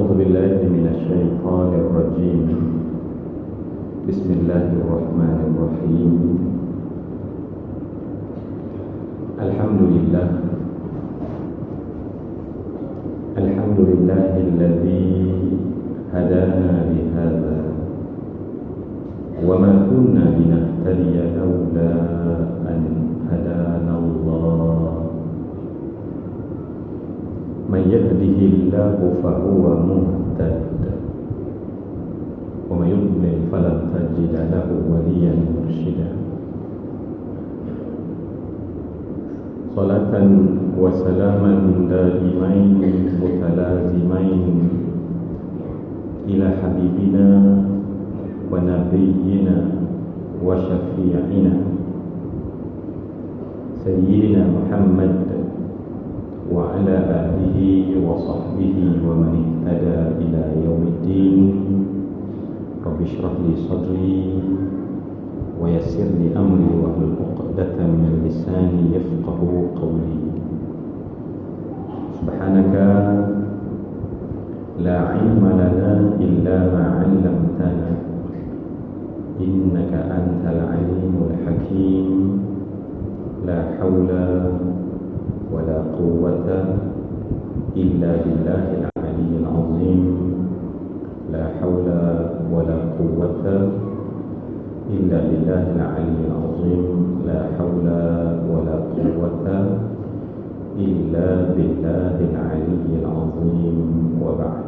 أعوذ بالله من الشيطان الرجيم. بسم الله الرحمن الرحيم. الحمد لله الذي هدانا لهذا وما كنا لنهتدي لولا أن هدانا الله. من يهده الله فهو مهتد ومن يضلل فلن تجد له وليا مرشدا. صلاة وسلاما دائمين متلازمين إلى حبيبنا ونبينا وشفيعنا سيدنا محمد وعلى آله وصحبه ومن اهتدى إلى يوم الدين. رب اشرح لي صدري ويسر لي أمري واحلل عقدة من لساني يفقه قولي. سبحانك لا علم لنا إلا ما علمتنا إنك أنت العليم الحكيم. لا حول ولا قوة إلا بالله العلي العظيم. لا حول ولا قوة إلا بالله العلي العظيم. لا حول ولا قوة إلا بالله العلي العظيم. وبعد.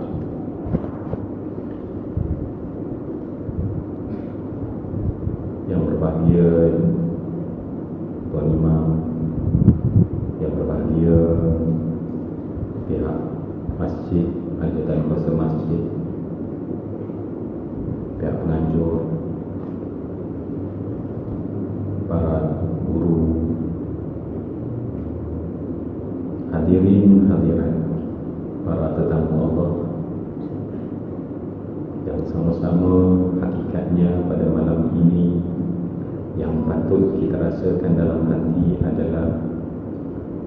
Yang berbahagia Tuan Imam, yang berbahagia pihak masjid, anggota kuasa masjid, pihak penganjur, para guru, hadirin hadirat, para tetamu Allah yang sama-sama hakikatnya pada malam ini yang patut kita rasakan dalam hati adalah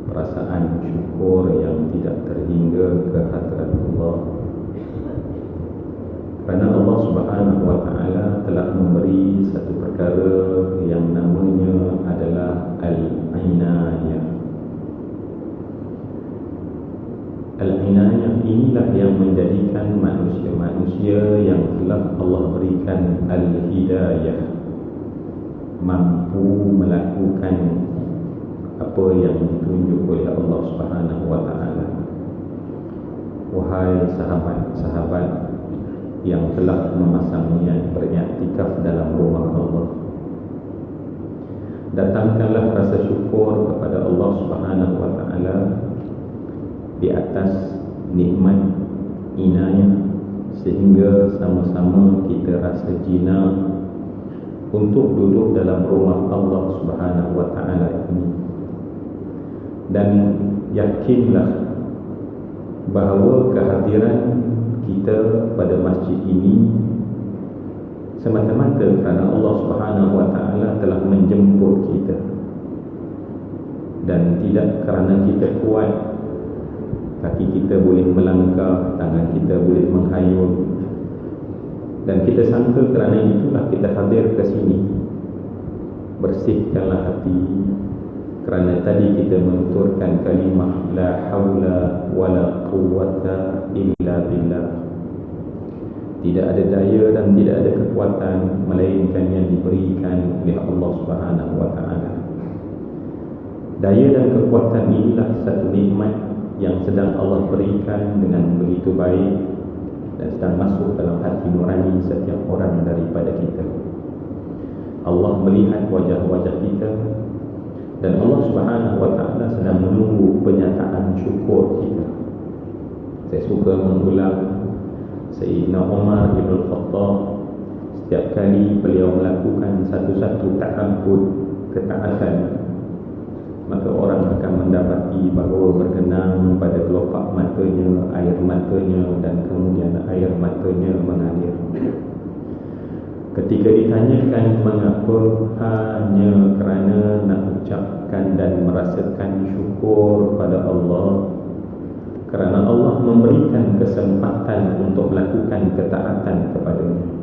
perasaan syukur yang tidak terhingga ke hadirat Allah, kerana Allah Subhanahu wa Ta'ala telah memberi satu perkara yang namanya adalah Al-Inayah. Al-Inayah inilah yang menjadikan manusia-manusia yang telah Allah berikan Al-Hidayah mampu melakukan apa yang ditunjuk oleh Allah Subhanahu wa Ta'ala. Wahai sahabat-sahabat yang telah memasang niat beriktikaf dalam rumah Allah, datangkanlah rasa syukur kepada Allah Subhanahu wa Ta'ala di atas nikmat inayah, sehingga sama-sama kita rasa jinak untuk duduk dalam rumah Allah Subhanahu wa Ta'ala ini. Dan yakinlah bahawa kehadiran kita pada masjid ini semata-mata kerana Allah Subhanahu wa Ta'ala telah menjemput kita, dan tidak kerana kita kuat, kaki kita boleh melangkah, tangan kita boleh menghayun, dan kita sangka kerana itulah kita hadir ke sini. Bersihkanlah hati, kerana tadi kita menuturkan kalimah la haula wala quwwata illa billah. Tidak ada daya dan tidak ada kekuatan melainkan yang diberikan oleh Allah Subhanahu wa Ta'ala. Daya dan kekuatan inilah satu nikmat yang sedang Allah berikan dengan begitu baik dan sedang masuk dalam hati nurani setiap orang daripada kita. Allah melihat wajah-wajah kita, dan Allah Subhanahu wa Ta'ala sedang menunggu penyataan syukur kita. Saya suka mengulang Sayyidina Umar Ibn Khattab, setiap kali beliau melakukan satu-satu ta'abbud, ketaatan, maka orang akan mendapati bahawa bergenang pada kelopak matanya air matanya, dan kemudian air matanya mengalir. Ketika ditanyakan mengapa, hanya kerana nak ucapkan dan merasakan syukur pada Allah, kerana Allah memberikan kesempatan untuk melakukan ketaatan kepadanya.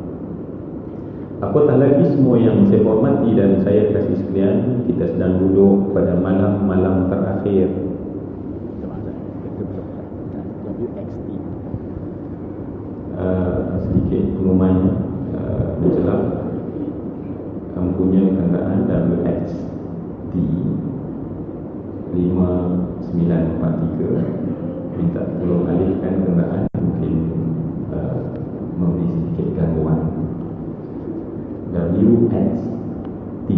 Apatah lagi semua yang saya hormati dan saya kasih sekalian, kita sedang duduk pada malam-malam terakhir sedikit pengumuman menjelang mempunyai kenderaan WXT 5943 minta tolong alihkan kenderaan, mungkin memberi sedikit gangguan. WXT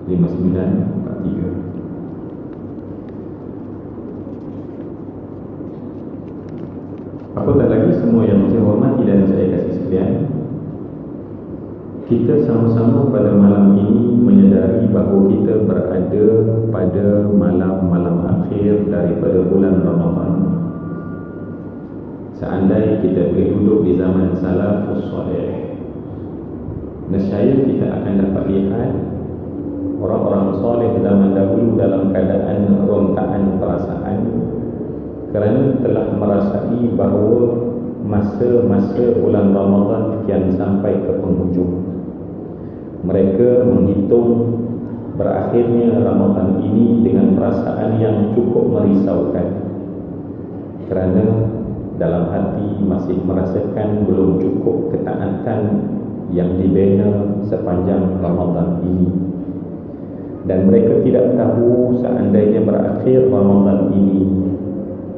5943. Apatah lagi semua yang saya hormati dan saya kasih sekalian, kita sama-sama pada malam ini menyedari bahawa kita berada pada malam-malam akhir daripada bulan Ramadan. Seandainya kita boleh duduk di zaman salafus salih, nescaya kita akan dapat lihat orang-orang soleh zaman dahulu dalam keadaan rontaan perasaan, kerana telah merasai bahawa masa-masa bulan Ramadan kian sampai ke penghujung. Mereka menghitung berakhirnya Ramadan ini dengan perasaan yang cukup merisaukan, kerana dalam hati masih merasakan belum cukup ketaatan yang dibina sepanjang Ramadan ini. Dan mereka tidak tahu seandainya berakhir Ramadan ini,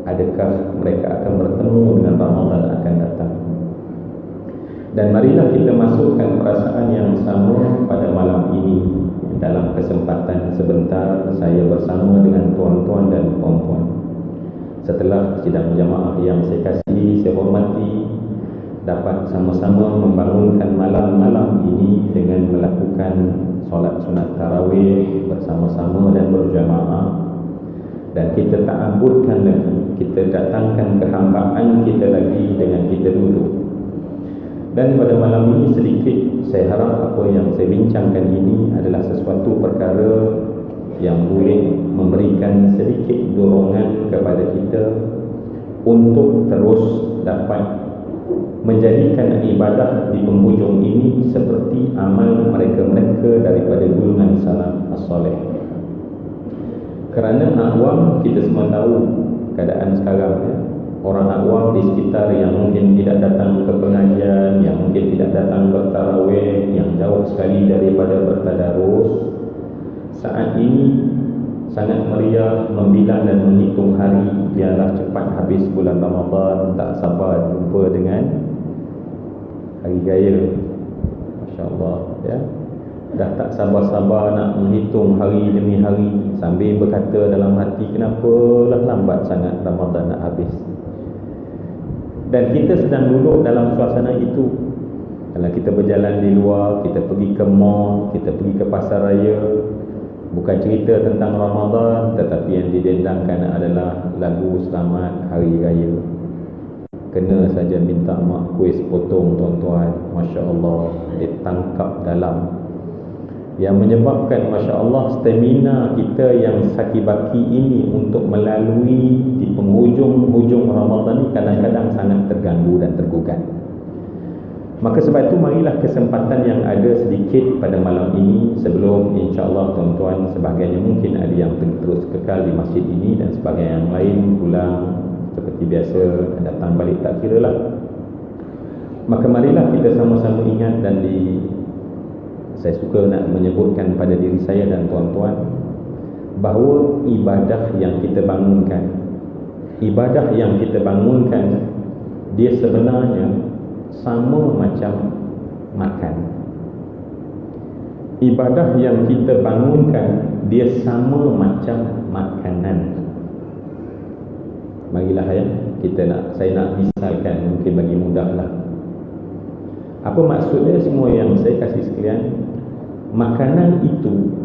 adakah mereka akan bertemu dengan Ramadan akan datang. Dan marilah kita masukkan perasaan yang sama pada malam ini. Dalam kesempatan sebentar saya bersama dengan tuan-tuan dan puan-puan, setelah sidang jamaah yang saya kasihi, saya hormati, dapat sama-sama membangunkan malam-malam ini dengan melakukan solat sunat tarawih bersama-sama dan berjamaah. Dan kita ta'abudkan lagi, kita datangkan kehambaan kita lagi dengan kita duduk. Dan pada malam ini sedikit saya harap apa yang saya bincangkan ini adalah sesuatu perkara yang boleh memberikan sedikit dorongan kepada kita untuk terus dapat menjadikan ibadah di penghujung ini seperti amal mereka-mereka daripada golongan salaf as-salih. Kerana awam, kita semua tahu keadaan sekarang ya. Orang awam di sekitar yang mungkin tidak datang ke pengajian, yang mungkin tidak datang bertarawih, yang jauh sekali daripada bertadarus, saat ini sangat meriah membilang dan menghitung hari biarlah cepat habis bulan Ramadan, tak sabar jumpa dengan hari raya. Masya Allah ya. Dah tak sabar-sabar nak menghitung hari demi hari, sambil berkata dalam hati, kenapalah lambat sangat Ramadan nak habis. Dan kita sedang duduk dalam suasana itu. Kalau kita berjalan di luar, kita pergi ke mall, kita pergi ke pasar raya, bukan cerita tentang Ramadan, tetapi yang didendangkan adalah lagu selamat hari raya. Kena saja minta mak kuih sepotong tuan-tuan, Masya Allah, ditangkap dalam. Yang menyebabkan Masya Allah stamina kita yang saki-baki ini untuk melalui di penghujung-hujung Ramadan ini kadang-kadang sangat terganggu dan tergugat. Maka sebab itu marilah kesempatan yang ada sedikit pada malam ini, sebelum insya-Allah tuan-tuan sebagainya mungkin ada yang terus kekal di masjid ini dan sebagian yang lain pulang seperti biasa, datang balik tak kira lah. Maka marilah kita sama-sama ingat dan saya suka nak menyebutkan pada diri saya dan tuan-tuan bahawa ibadah yang kita bangunkan, dia sebenarnya sama macam makan. Ibadah yang kita bangunkan dia sama macam makanan. Marilah ya, saya nak misalkan mungkin bagi mudahlah. Apa maksudnya semua yang saya kasih sekalian? Makanan itu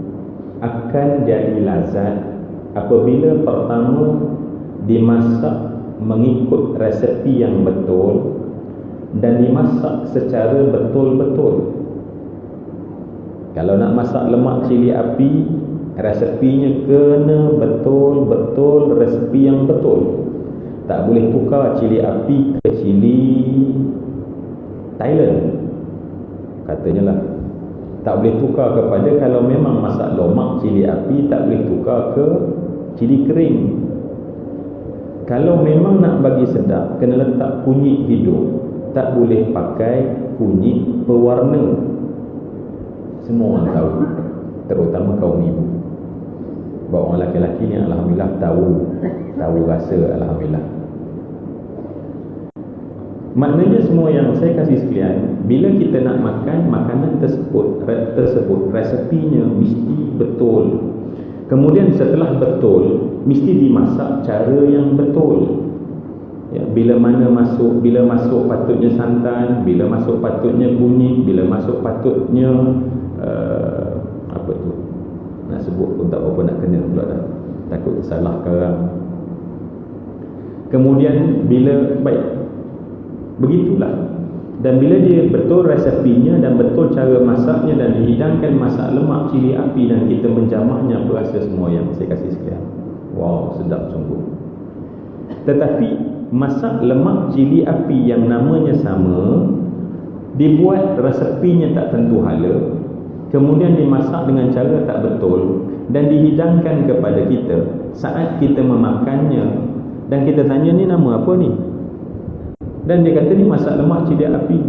akan jadi lazat apabila pertama dimasak mengikut resepi yang betul dan dimasak secara betul-betul. Kalau nak masak lemak cili api, resepinya kena betul-betul resepi yang betul. Tak boleh tukar cili api ke cili Thailand, katanya lah. Tak boleh tukar kepada, kalau memang masak lomak cili api, tak boleh tukar ke cili kering. Kalau memang nak bagi sedap, kena letak kunyit hidup, tak boleh pakai kunyit pewarna. Semua orang tahu, terutama kaum ibu. Sebab orang lelaki-lelaki ni alhamdulillah tahu rasa, alhamdulillah. Maknanya semua yang saya kasih sekalian, bila kita nak makan makanan tersebut resepinya mesti betul. Kemudian setelah betul, mesti dimasak cara yang betul. Ya, bila masuk patutnya santan, bila masuk patutnya kunyit, bila masuk patutnya apa tu? Nak sebut pun tak apa nak kena pula dah. Takut salah sekarang. Kemudian bila baik, begitulah. Dan bila dia betul resepinya dan betul cara masaknya dan dihidangkan masak lemak cili api dan kita menjamahnya, apa rasa semua yang saya kasih sekalian? Wow, sedap sungguh. Tetapi masak lemak cili api yang namanya sama, dibuat resepinya tak tentu hala, kemudian dimasak dengan cara tak betul dan dihidangkan kepada kita saat kita memakannya, dan kita tanya ni nama apa ni? Dan dia kata ni masak lemak cili api.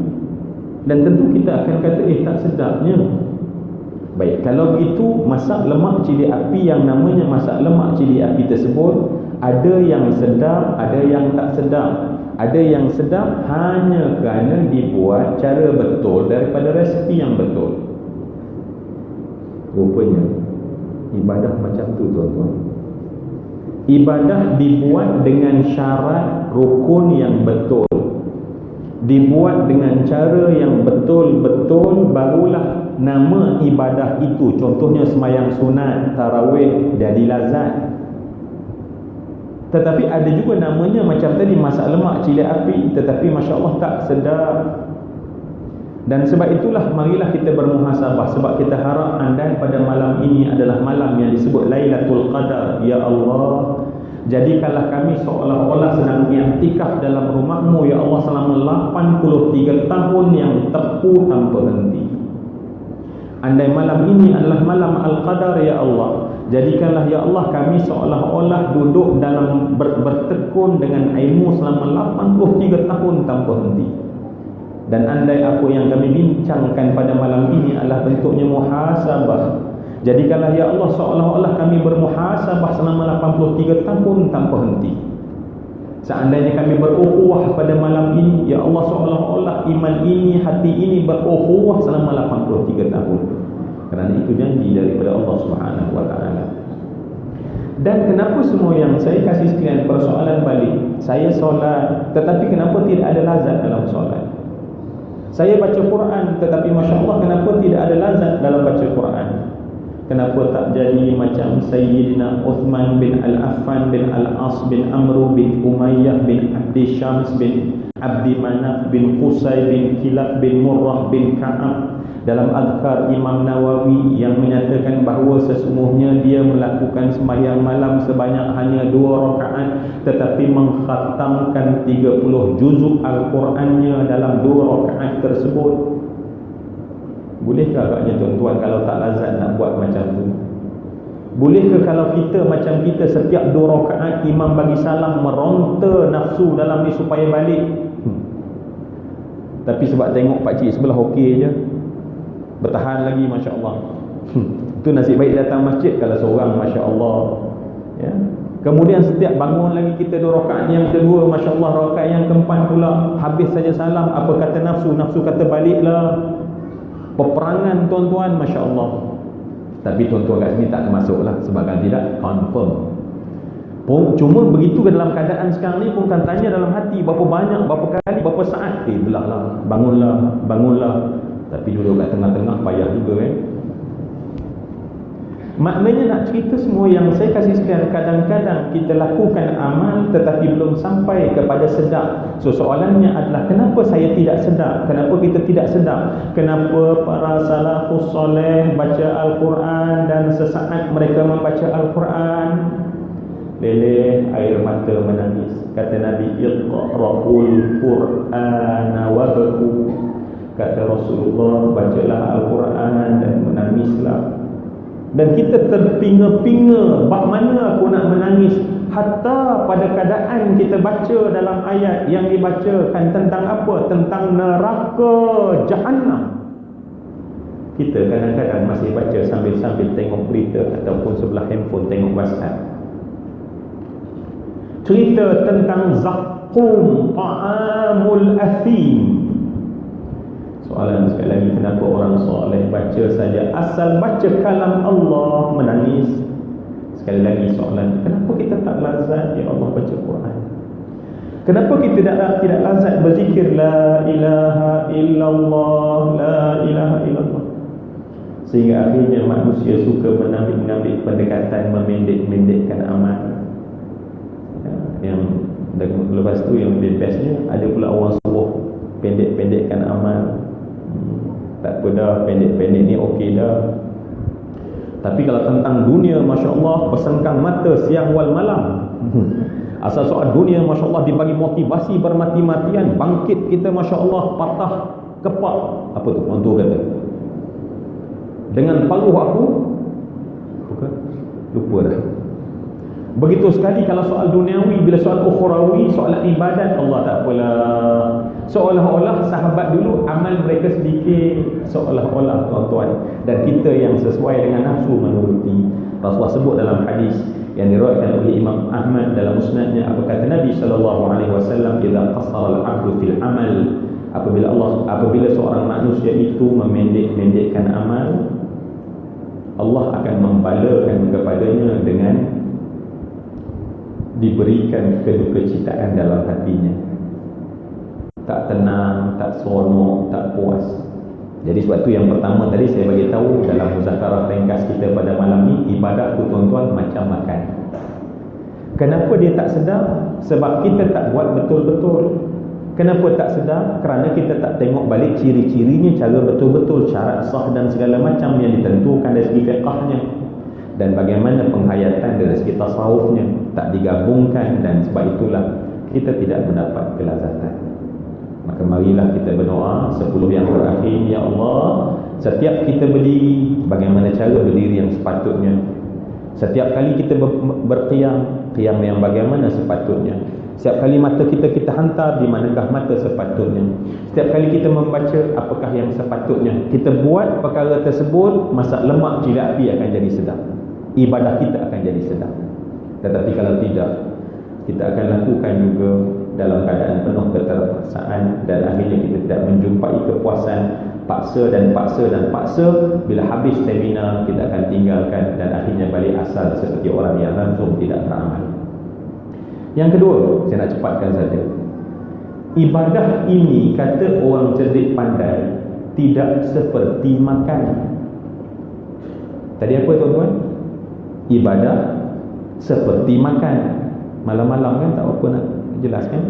Dan tentu kita akan kata tak sedapnya. Baik, kalau begitu masak lemak cili api yang namanya masak lemak cili api tersebut, ada yang sedap, ada yang tak sedap. Ada yang sedap hanya kerana dibuat cara betul daripada resepi yang betul. Rupanya ibadah macam tu, tuan-tuan. Ibadah dibuat dengan syarat rukun yang betul, dibuat dengan cara yang betul-betul, barulah nama ibadah itu, contohnya sembahyang sunat, tarawih, jadi lazat. Tetapi ada juga namanya macam tadi masak lemak cili api, tetapi Masya Allah tak sedap. Dan sebab itulah marilah kita bermuhasabah, sebab kita harap andai pada malam ini adalah malam yang disebut Lailatul Qadar. Ya Allah, jadikanlah kami seolah-olah sedang i'tikaf dalam rumah-Mu ya Allah selama 83 tahun yang tepu tanpa henti. Andai malam ini adalah malam Al-Qadar ya Allah, jadikanlah ya Allah kami seolah-olah duduk dalam bertekun dengan ilmu selama 83 tahun tanpa henti. Dan andai apa yang kami bincangkan pada malam ini adalah bentuknya muhasabah, jadikanlah ya Allah seolah-olah kami bermuhasabah selama 83 tahun tanpa henti. Seandainya kami berukhuwah pada malam ini, ya Allah seolah-olah iman ini, hati ini berukhuwah selama 83 tahun. Kerana itu janji daripada Allah Subhanahu wa taala. Dan kenapa semua yang saya kasih sekalian, persoalan balik, saya solat tetapi kenapa tidak ada lazat dalam solat? Saya baca Quran tetapi Masya Allah kenapa tidak ada lazat dalam baca Quran? Kenapa tak jadi macam Sayyidina Uthman bin Al-Affan bin Al-As bin Amru bin Umayyah bin Abdi Syams bin Abdi Manaf bin Qusay bin Kilab bin Murrah bin Ka'ab dalam Adhkar Imam Nawawi yang menyatakan bahawa sesungguhnya dia melakukan sembahyang malam sebanyak hanya 2 rakaat tetapi mengkhatamkan 30 juzuk Al-Qurannya dalam 2 rakaat tersebut. Bolehkah agaknya tuan-tuan kalau tak lazat nak buat macam tu? Bolehkah kalau kita macam kita setiap 2 rakaat imam bagi salam meronta nafsu dalam ni supaya balik? Tapi sebab tengok pakcik sebelah okey je, bertahan lagi Masya Allah. Itu nasib baik datang masjid kalau seorang Masya Allah ya. Kemudian setiap bangun lagi kita 2 rakaat yang kedua Masya Allah, rakaat yang keempat pula habis saja salam, apa kata nafsu? Nafsu kata baliklah. Peperangan tuan-tuan Masya Allah. Tapi tuan-tuan kat sini tak termasuklah, sebab kan tidak confirm. Cuma begitu ke dalam keadaan sekarang ni pun kan tanya dalam hati berapa banyak, berapa kali, berapa saat belahlah, bangunlah. Tapi duduk kat tengah-tengah payah juga Maknanya nak cerita semua yang saya kasih sekalian, kadang-kadang kita lakukan amal tetapi belum sampai kepada sedap. So soalannya adalah kenapa saya tidak sedap? Kenapa kita tidak sedap? Kenapa para salafus soleh baca Al-Quran dan sesaat mereka membaca Al-Quran leleh air mata menangis? Kata Nabi, Iqra'ul Qur'ana wabku. Kata Rasulullah, bacalah Al-Quran dan menangislah. Dan kita terpinga-pinga, bak mana aku nak menangis. Hatta pada keadaan kita baca dalam ayat yang dibacakan tentang apa? Tentang neraka Jahannam. Kita kadang-kadang masih baca sambil-sambil tengok berita ataupun sebelah handphone tengok WhatsApp. Cerita tentang Zaqqum, ta'amul athim. Soalan sekali lagi, kenapa orang soleh baca saja, asal baca kalam Allah menangis? Sekali lagi soalan, kenapa kita tak lazat ya Allah baca Quran? Kenapa kita tidak lazat berzikir la ilaha illallah, la ilaha illallah? Sehingga akhirnya manusia suka mengambil pendekatan memendek-mendekkan amal. Yang lepas tu yang lebih bestnya, ada pula orang suruh pendek-pendekkan amal. Tak apa dah, pendek-pendek ni okey dah. Tapi kalau tentang dunia, Masya Allah, pesengkang mata siang wal malam. Asal soal dunia, Masya Allah, dibagi motivasi bermati-matian. Bangkit kita, Masya Allah, patah kepak. Apa tu? Orang tua kata, dengan paruh aku, bukan? Lupa dah. Begitu sekali kalau soal duniawi. Bila soal ukhrawi, soal ibadat, Allah tak apalah. Seolah-olah sahabat dulu amal mereka sedikit, seolah-olah tuan-tuan, dan kita yang sesuai dengan nafsu menuruti. Rasulullah sebut dalam hadis yang diriwayatkan oleh Imam Ahmad dalam musnadnya, apa kata Nabi sallallahu alaihi wasallam, idza qassara al-'abdu fil amal, apabila seorang manusia itu memendek-mendekkan amal, Allah akan membalakan kepadanya dengan diberikan kedukecitaan dalam hatinya. Tak tenang, tak seronok, tak puas. Jadi sebab tu yang pertama tadi saya bagi tahu dalam muzakarah ringkas kita pada malam ni, ibadat tu tuan-tuan macam makan. Kenapa dia tak sedap? Sebab kita tak buat betul-betul. Kenapa tak sedap? Kerana kita tak tengok balik ciri-cirinya, cara betul-betul, syarat sah dan segala macam yang ditentukan dari segi fiqahnya, dan bagaimana penghayatan dari segi tasawufnya tak digabungkan, dan sebab itulah kita tidak mendapat kelazatan. Maka marilah kita berdoa 10 yang terakhir, ya Allah, setiap kita berdiri, bagaimana cara berdiri yang sepatutnya. Setiap kali kita berqiyam, qiyam yang bagaimana sepatutnya. Setiap kali mata kita hantar, di manakah mata sepatutnya. Setiap kali kita membaca, apakah yang sepatutnya. Kita buat perkara tersebut, masak lemak cili api akan jadi sedap, ibadah kita akan jadi sedap. Tetapi kalau tidak, kita akan lakukan juga dalam keadaan penuh keterpaksaan, dan akhirnya kita tidak menjumpai kepuasan. Paksa dan paksa dan paksa. Bila habis stamina, kita akan tinggalkan dan akhirnya balik asal seperti orang yang langsung tidak beramal. Yang kedua, saya nak cepatkan saja. Ibadah ini, kata orang cerdik pandai, tidak seperti makan. Tadi apa tuan-tuan? Ibadah seperti makan. Malam-malam kan tak apa nak jelaskan.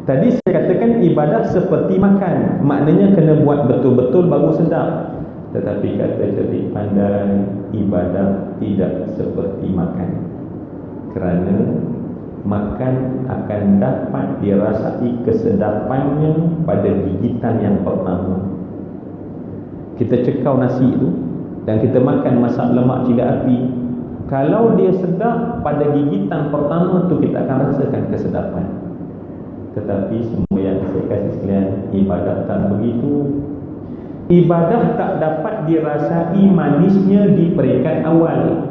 Tadi saya katakan ibadah seperti makan, maknanya kena buat betul-betul baru sedap. Tetapi kata cerdik pandai, ibadah tidak seperti makan. Kerana makan akan dapat dirasai kesedapannya pada gigitan yang pertama. Kita cekau nasi itu dan kita makan masak lemak cili api, kalau dia sedap pada gigitan pertama tu, kita akan rasakan kesedapan. Tetapi semua yang saya kasih sekalian, ibadah tak begitu. Ibadah tak dapat dirasai manisnya di peringkat awal.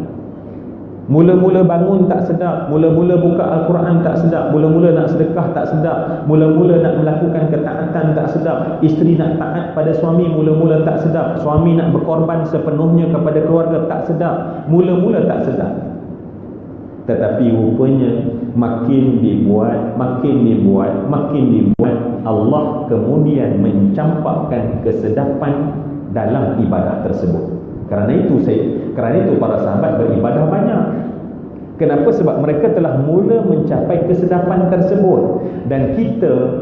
Mula-mula bangun tak sedap, mula-mula buka Al-Quran tak sedap, mula-mula nak sedekah tak sedap, mula-mula nak melakukan ketaatan tak sedap, isteri nak taat pada suami mula-mula tak sedap, suami nak berkorban sepenuhnya kepada keluarga tak sedap, mula-mula tak sedap. Tetapi rupanya makin dibuat, Allah kemudian mencampakkan kesedapan dalam ibadah tersebut. Kerana itu para sahabat beribadah banyak. Kenapa? Sebab mereka telah mula mencapai kesedapan tersebut. Dan kita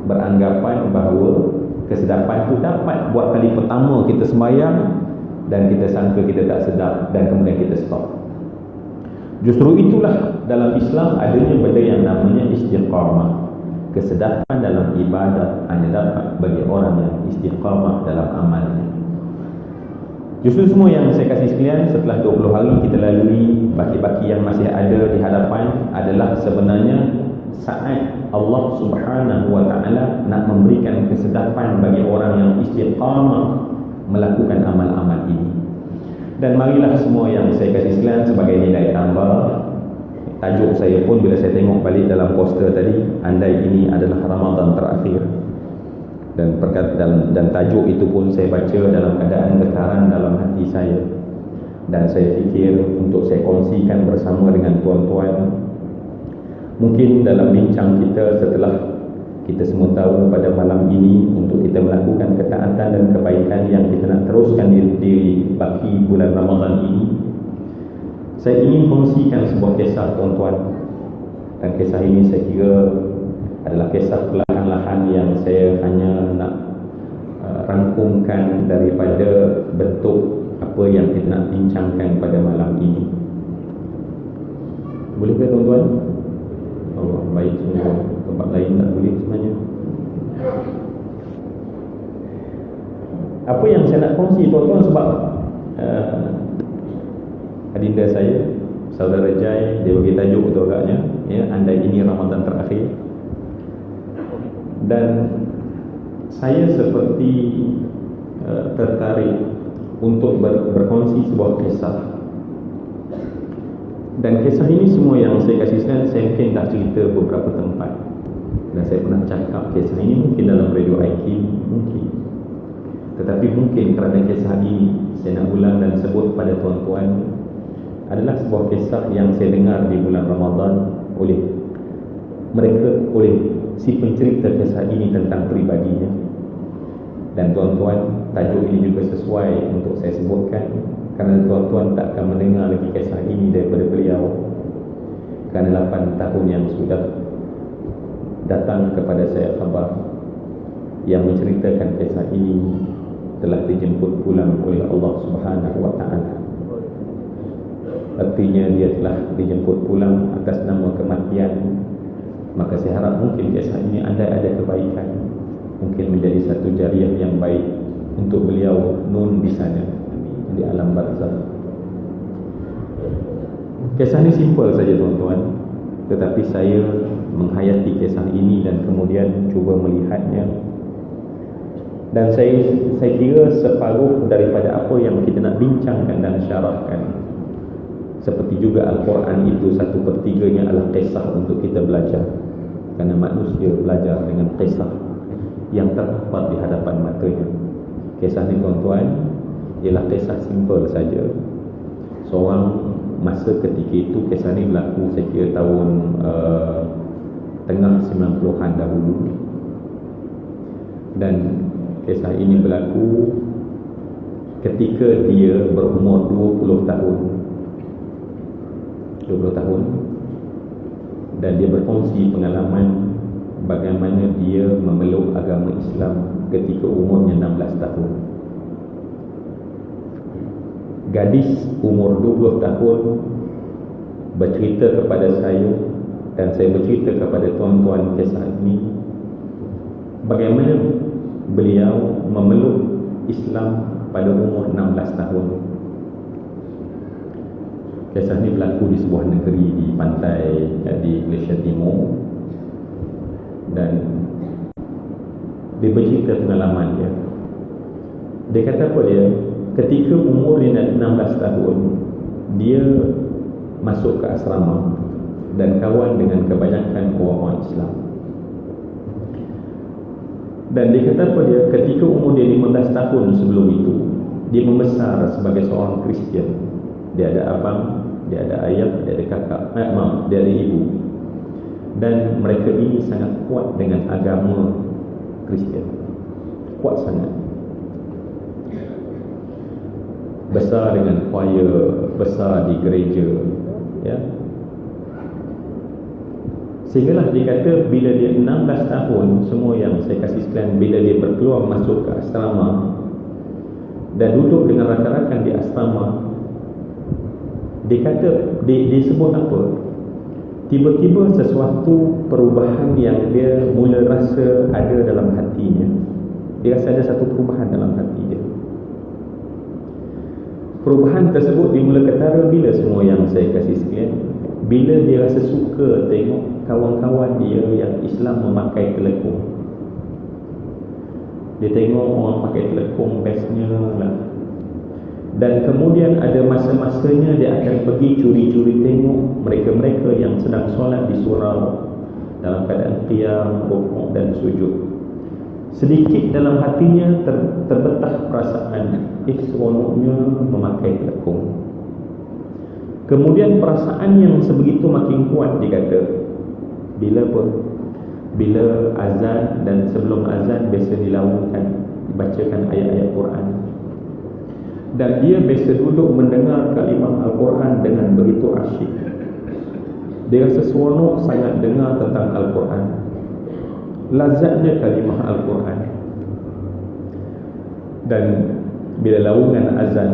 beranggapan bahawa kesedapan itu dapat buat kali pertama kita sembahyang, dan kita sangka kita tak sedap, dan kemudian kita stop. Justru itulah dalam Islam adanya benda yang namanya istiqamah. Kesedaran dalam ibadat hanya dapat bagi orang yang istiqamah dalam amalnya. Justru semua yang saya kasih sekalian, setelah 20 hari kita lalui, baki-baki yang masih ada di hadapan adalah sebenarnya saat Allah Subhanahu wa taala nak memberikan kesedaran bagi orang yang istiqamah melakukan amal-amal ini. Dan marilah semua yang saya kasih sekalian sebagai nilai tambah, tajuk saya pun bila saya tengok balik dalam poster tadi, andai ini adalah Ramadan terakhir, dan tajuk itu pun saya baca dalam keadaan getaran dalam hati saya, dan saya fikir untuk saya kongsikan bersama dengan tuan-tuan. Mungkin dalam bincang kita setelah kita semua tahu pada malam ini untuk kita melakukan ketaatan dan kebaikan yang kita nak teruskan di baki bulan Ramadan ini, saya ingin kongsikan sebuah kisah tuan-tuan. Dan kisah ini saya kira adalah kisah perlahan-lahan yang saya hanya nak rangkumkan daripada bentuk apa yang kita nak bincangkan pada malam ini. Boleh ke tuan-tuan? Allah, baik semua. Tempat lain tak boleh sebenarnya. Apa yang saya nak kongsi tuan-tuan, sebab adinda saya, saudara Jai, dia bagi tajuk tu agaknya, ya, andai ini Ramadan terakhir. Dan saya seperti tertarik untuk berkongsi sebuah kisah. Dan kisah ini semua yang saya kasih sekalian, saya mungkin tak cerita beberapa tempat. Dan saya pernah cakap kisah ini mungkin dalam radio IQ, mungkin. Tetapi mungkin kerana kisah ini saya nak ulang dan sebut pada tuan-tuan, adalah sebuah kisah yang saya dengar di bulan Ramadan oleh si pencerita kisah ini tentang peribadinya. Dan tuan-tuan, tajuk ini juga sesuai untuk saya sebutkan, kerana tuan-tuan tak akan mendengar lagi kisah ini daripada beliau, kerana 8 tahun yang sudah datang kepada saya khabar yang menceritakan kisah ini telah dijemput pulang oleh Allah Subhanahu wa taala. Artinya dia telah dijemput pulang atas nama kematian. Maka saya harap mungkin kisah ini ada kebaikan, mungkin menjadi satu jariah yang baik untuk beliau nun di sana, di alam barzakh. Kisah ini simple saja tuan-tuan, tetapi saya menghayati kisah ini dan kemudian cuba melihatnya. Dan saya kira separuh daripada apa yang kita nak bincangkan dan syarahkan, seperti juga Al-Quran itu 1/3-nya adalah kisah untuk kita belajar. Kerana manusia belajar dengan kisah yang terdapat di hadapan matanya. Kisah ni tuan-tuan ialah kisah simple saja. Seorang masa ketika itu, kisah ni berlaku saya kira tahun tengah 90-an dahulu. Dan kisah ini berlaku ketika dia berumur 20 tahun. Dan dia berkongsi pengalaman bagaimana dia memeluk agama Islam ketika umurnya 16 tahun. Gadis umur 20 tahun bercerita kepada saya, dan saya bercerita kepada tuan-tuan kisah ini, bagaimana beliau memeluk Islam pada umur 16 tahun. Kisah ini berlaku di sebuah negeri di pantai di Malaysia Timur. Dan dia bercerita pengalaman dia. Dia kata apa dia? Ketika umur dia 16 tahun, dia masuk ke asrama dan kawan dengan kebanyakan orang-orang Islam. Dan dia kata apa dia? Ketika umur dia 15 tahun sebelum itu, dia membesar sebagai seorang Kristian. Dia ada abang, dia ada ayah, dia ada kakak, dia ada ibu. Dan mereka ini sangat kuat dengan agama Kristian. Kuat sangat. Besar dengan choir, besar di gereja, ya. Sehinggalah dia kata bila dia 16 tahun, semua yang saya kasih sekalian, bila dia berpeluang masuk ke asrama dan duduk dengan rakan-rakan di asrama, Dia kata, dia sebut apa? Tiba-tiba sesuatu perubahan yang dia mula rasa ada dalam hatinya. Dia rasa ada satu perubahan dalam hati dia. Perubahan tersebut dimula ketara bila semua yang saya kasih sekalian, bila dia rasa suka tengok kawan-kawan dia yang Islam memakai telekung. Dia tengok orang pakai telekung, bestnya lah. Dan kemudian ada masa-masanya dia akan pergi curi-curi tengok mereka-mereka yang sedang solat di surau dalam keadaan qiyam, rukuk dan sujud. Sedikit dalam hatinya terbetah perasaan seronoknya memakai telekung. Kemudian perasaan yang sebegitu makin kuat, dia kata, bila apa? Bila azan dan sebelum azan biasa dilaungkan, dibacakan ayat-ayat Quran. Dan dia biasa duduk mendengar kalimah Al-Quran dengan begitu asyik. Dia rasa seronok sangat dengar tentang Al-Quran, lazatnya kalimah Al-Quran. Dan bila laungan azan,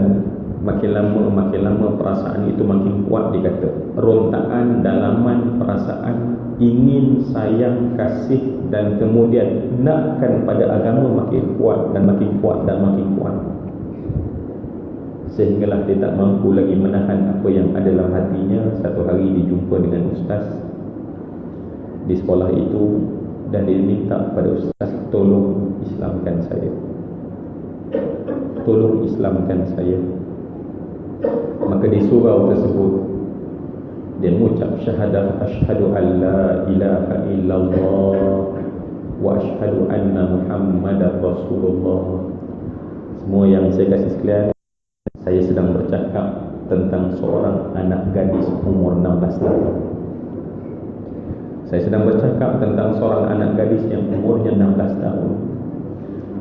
makin lama perasaan itu makin kuat, dia kata. Rontaan dalaman perasaan ingin, sayang, kasih dan kemudian nakkan pada agama makin kuat dan makin kuat dan makin kuat. Sehinggalah dia tak mampu lagi menahan apa yang ada dalam hatinya. Satu hari dia jumpa dengan ustaz di sekolah itu dan dia minta kepada ustaz, tolong Islamkan saya, tolong Islamkan saya. Maka di surau tersebut dia mengucap syahadah, asyhadu an la ilaha illallah wa asyhadu anna Muhammadar Rasulullah. Semua yang saya kasih sekalian, saya sedang bercakap tentang seorang anak gadis umur 16 tahun. Saya sedang bercakap tentang seorang anak gadis yang umurnya 16 tahun,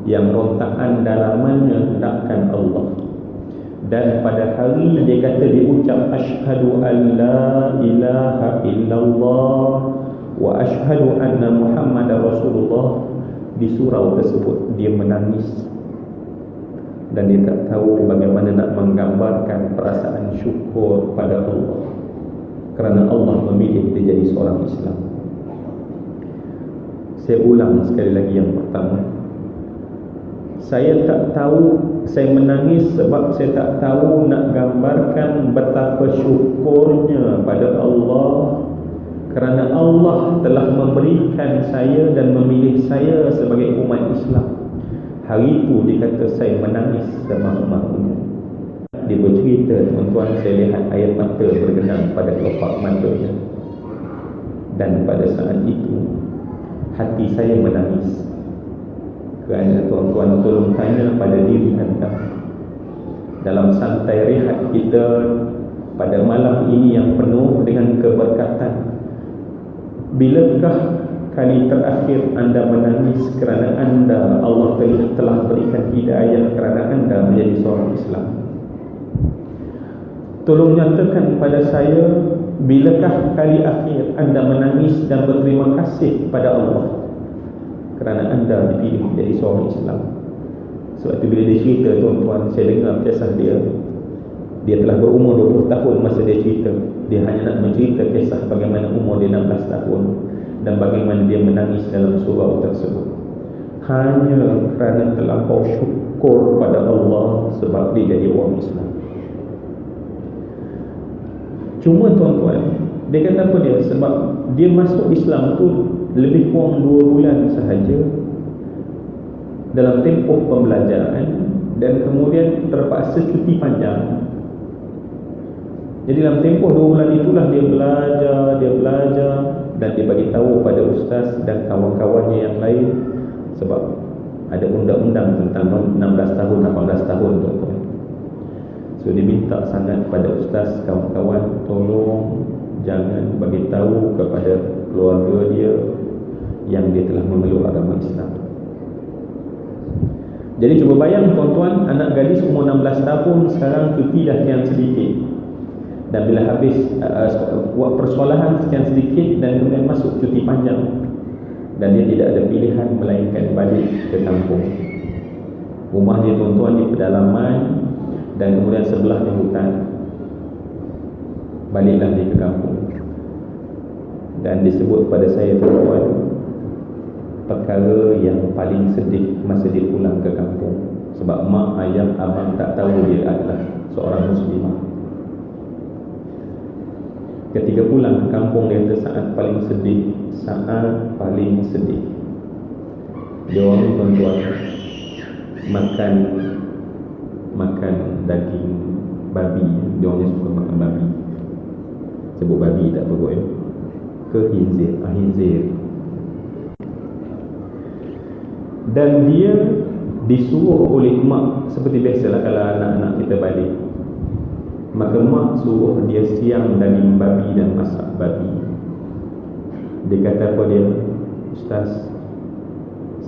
yang rontakan dalamannya hendakkan Allah. Dan pada hari dia kata, dia ucap asyhadu an la ilaha illallah wa asyhadu anna Muhammadar Rasulullah, di surau tersebut dia menangis. Dan dia tak tahu bagaimana nak menggambarkan perasaan syukur pada Allah kerana Allah memilih dia jadi seorang Islam. Saya ulang sekali lagi yang pertama, saya tak tahu, saya menangis sebab saya tak tahu nak gambarkan betapa syukurnya pada Allah kerana Allah telah memberikan saya dan memilih saya sebagai umat Islam. Hari itu dia kata saya menangis semahu-mahunya. Dia bercerita, tuan-tuan, saya lihat air mata bergenang pada kelopak matanya. Dan pada saat itu hati saya menangis. Kerana tuan-tuan, tolong tanya pada diri anda, dalam santai rehat kita pada malam ini yang penuh dengan keberkatan, bilakah kali terakhir anda menangis kerana anda Allah telah berikan hidayah kerana anda menjadi seorang Islam? Tolong nyatakan pada saya, bilakah kali akhir anda menangis dan berterima kasih pada Allah kerana anda dipilih menjadi seorang Islam? Sebab itu bila dia cerita, tuan-tuan, saya dengar kisah dia. Dia telah berumur 20 tahun masa dia cerita. Dia hanya nak mencerita kisah bagaimana umur dia 16 tahun dan bagaimana dia menangis dalam surau tersebut, hanya kerana terlampau syukur pada Allah sebab dia jadi orang Islam. Cuma tuan-tuan, dia kata apa dia? Sebab dia masuk Islam tu lebih kurang 2 bulan sahaja dalam tempoh pembelajaran, dan kemudian terpaksa cuti panjang. Jadi dalam tempoh 2 bulan itulah dia belajar dan dia bagi tahu pada ustaz dan kawan-kawannya yang lain, sebab ada undang-undang tentang 16 tahun, 18 tahun, tuan-tuan. So dia minta sangat pada ustaz, kawan-kawan, tolong jangan bagi tahu kepada keluarga dia yang dia telah memeluk agama Islam. Jadi cuba bayang, tuan-tuan, anak gadis umur 16 tahun sekarang cuti dah sekian sedikit. Dan bila habis persekolahan sekian sedikit dan kemudian masuk cuti panjang, dan dia tidak ada pilihan melainkan balik ke kampung. Rumah dia, tuan-tuan, di pedalaman dan kemudian sebelahnya hutan. baliklah dia ke kampung. Dan disebut pada saya, tuan-tuan, perkara yang paling sedih masa dia pulang ke kampung, sebab mak, ayah, abang tak tahu dia adalah seorang muslimah. Ketika pulang ke kampung, dia kata saat paling sedih. Saat paling sedih dia orang, tuan-tuan, makan daging babi. Dia orang suka makan babi. Sebut babi tak apa ya, ke khinzir. Dan dia disuruh oleh mak, seperti biasalah kalau anak-anak kita balik, maka mak suruh dia siang daging babi dan masak babi. Dia kata apa dia? Ustaz,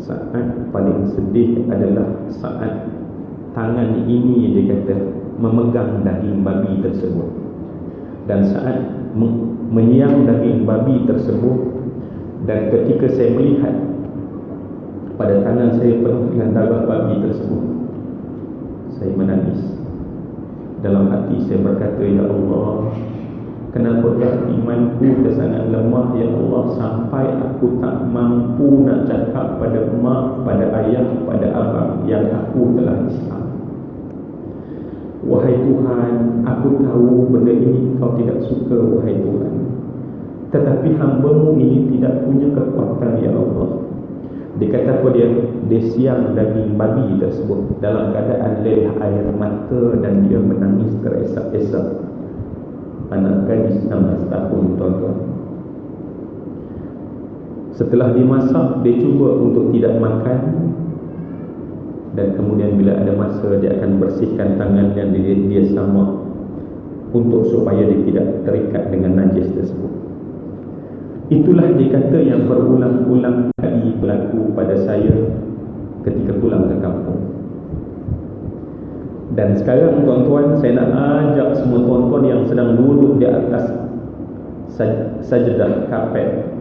saat paling sedih adalah saat tangan ini, dia kata, memegang daging babi tersebut. Dan saat menyiang daging babi tersebut, dan ketika saya melihat pada tangan saya penuh dengan darah babi tersebut, saya menangis. Dalam hati saya berkata, ya Allah, kenapakah imanku sangat lemah, ya Allah, sampai aku tak mampu nak cakap pada mak, pada ayah, pada abang yang aku telah Islam. Wahai Tuhan, aku tahu benda ini kau tidak suka, wahai Tuhan, tetapi hamba-Mu ini tidak punya kekuatan, ya Allah. Dia kata apa dia? Dia siang daging babi tersebut dalam keadaan leleh air mata dan dia menangis teresak-esak. Anak gadis 16 tahun, tuan-tuan. Setelah dimasak, dia cuba untuk tidak makan, dan kemudian bila ada masa, dia akan bersihkan tangan yang dia samak untuk supaya dia tidak terikat dengan najis tersebut. Itulah dikata yang berulang-ulang kali berlaku pada saya ketika pulang ke kampung. Dan sekarang, tuan-tuan, saya nak ajak semua tuan-tuan yang sedang duduk di atas sajdah kapet,